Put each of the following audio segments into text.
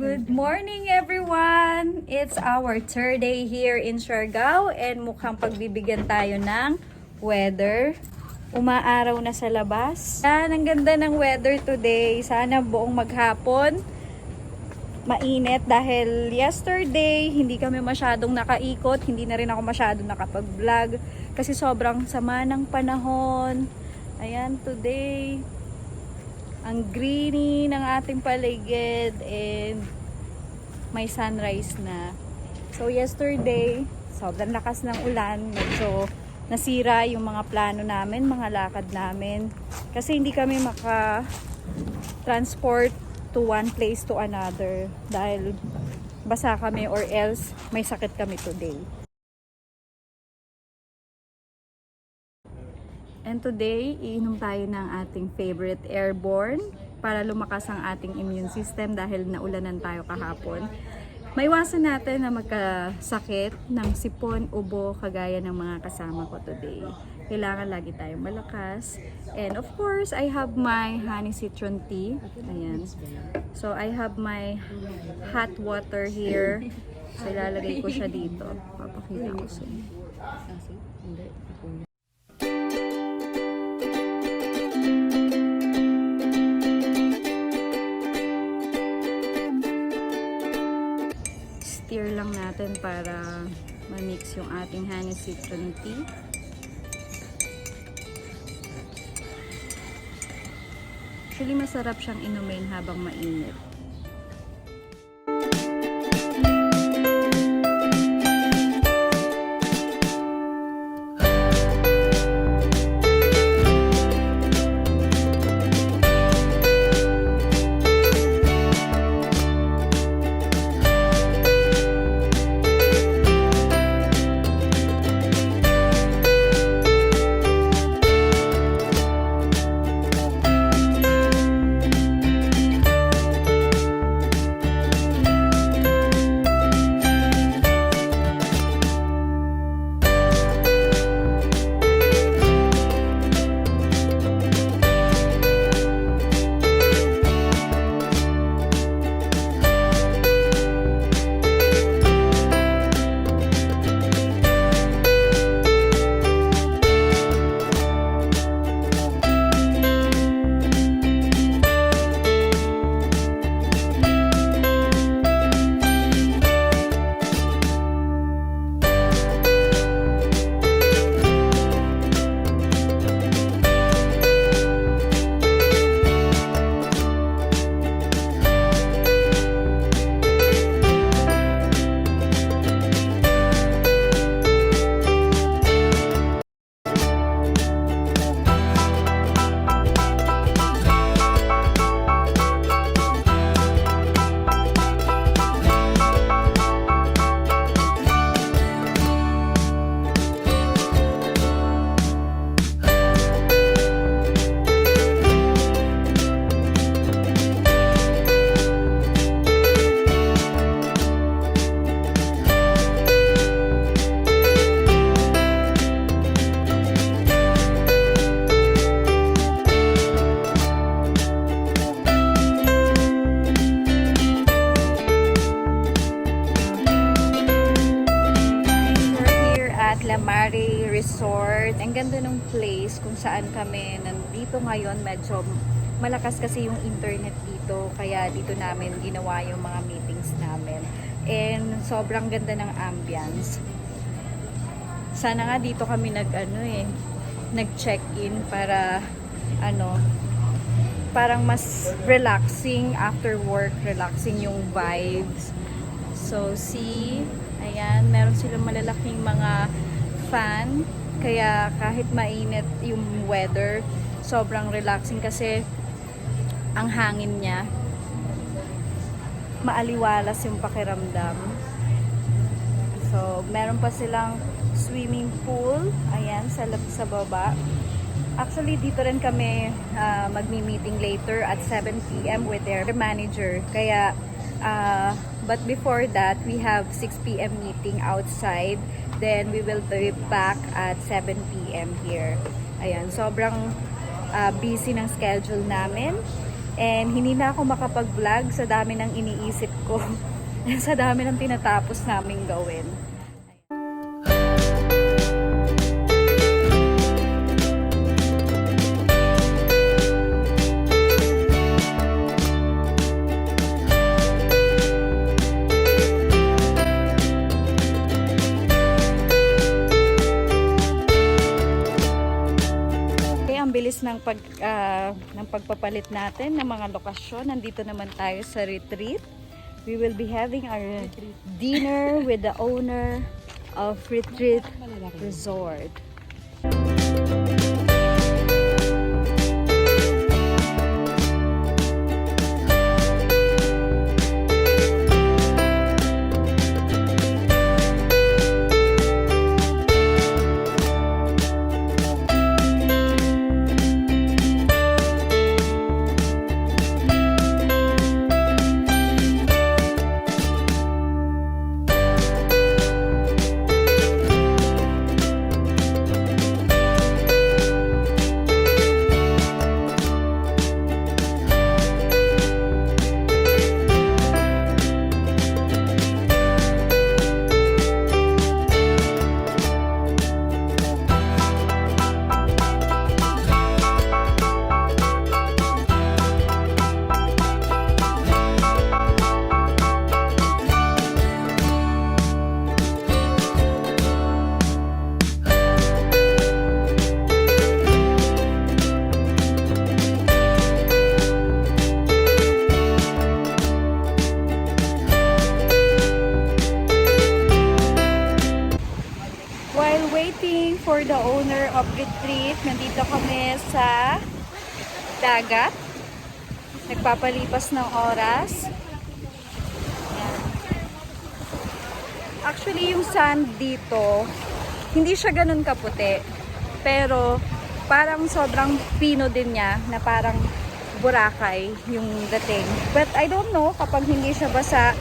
Good morning everyone! It's our third day here in SIARGAO and mukhang pagbibigyan tayo ng weather. Umaaraw na sa labas. Yan, ang ganda ng weather today. Sana buong maghapon mainit dahil yesterday hindi kami masyadong nakaikot. Hindi na rin ako masyadong nakapag-vlog kasi sobrang sama ng panahon. Ayan, today ang greeny ng ating paligid and may sunrise na. So yesterday, sobrang lakas ng ulan. Medyo nasira yung mga plano namin, mga lakad namin. Kasi hindi kami maka-transport to one place to another dahil basa kami or else may sakit kami today. And today, iinom tayo ng ating favorite airborne para lumakas ang ating immune system dahil naulanan tayo kahapon. Maiwasan natin na magkasakit ng sipon, ubo, kagaya ng mga kasama ko today. Kailangan lagi tayong malakas. And of course, I have my honey citron tea. Ayan. So, I have my hot water here. So, ilalagay ko siya dito. Papakita ko sa inyo. Stir lang natin para ma-mix yung ating honey citron tea. Actually, masarap siyang inumin habang mainit. Resort. Ang ganda ng place kung saan kami nandito ngayon. Medyo malakas kasi yung internet dito. Kaya dito namin ginawa yung mga meetings namin. And sobrang ganda ng ambience. Sana nga dito kami nag-check-in para parang mas relaxing after work. Relaxing yung vibes. So see, ayan, meron silang malalaking mga fan, kaya kahit mainit yung weather, sobrang relaxing kasi ang hangin niya, maaliwalas yung pakiramdam. So, meron pa silang swimming pool, ayan, sa baba. Actually, dito rin kami magmi-meeting later at 7 PM with their manager. Kaya, but before that, we have 6 PM meeting outside. Then, we will be back at 7 PM here. Ayan, sobrang busy ng schedule namin. And hindi na ako makapag-vlog sa dami ng iniisip ko. Sa dami ng tinatapos naming gawin. Bilis ng pagpapalit natin ng mga lokasyon. Nandito naman tayo sa retreat. We will be having our dinner with the owner of Retreat Resort. For the owner of Retreat, nandito kami sa dagat. Nagpapalipas ng oras. Ayan. Actually, yung sand dito, hindi siya ganun kaputi. Pero, parang sobrang pino din niya na parang Boracay yung dating. But I don't know kapag hindi siya basa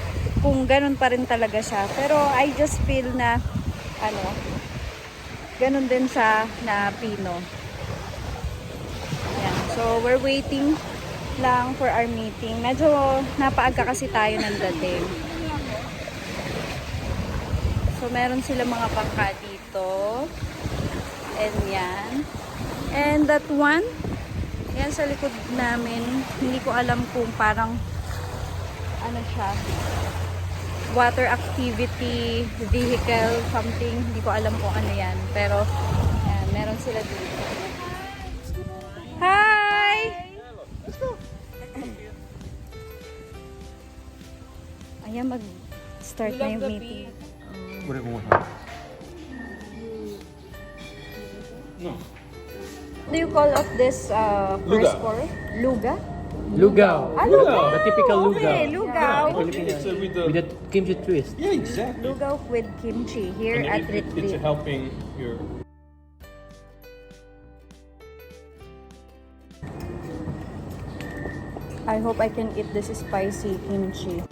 kung ganun pa rin talaga siya. Pero I just feel na ganun din siya na pino. Ayan. So, we're waiting lang for our meeting. Medyo napaaga kasi tayo ng dating. So, meron sila mga bangka dito. And yan. And that one, yan sa likod namin, hindi ko alam kung parang ano siya, water activity vehicle something, hindi ko alam kung ano yan, pero ayan, meron sila dito. Hi! Ayan, mag-start na yung meeting. No. What do you call of this first course? Luga? Lugao. Lugao. The typical lugao. Okay, lugao. It's with With the kimchi twist. yeah, exactly. Lugao with kimchi here And at it's Retreat. helping your. I hope I can eat this spicy kimchi.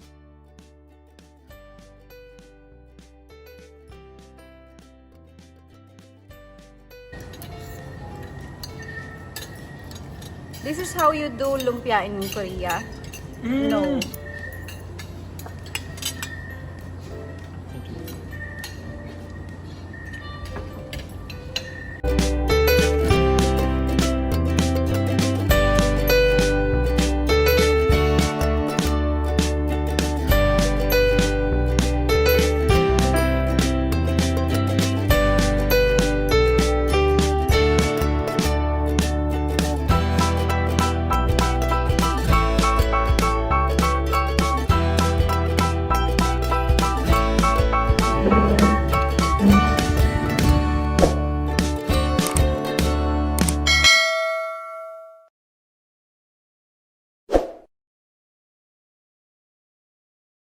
This is how you do lumpia in Korea? No.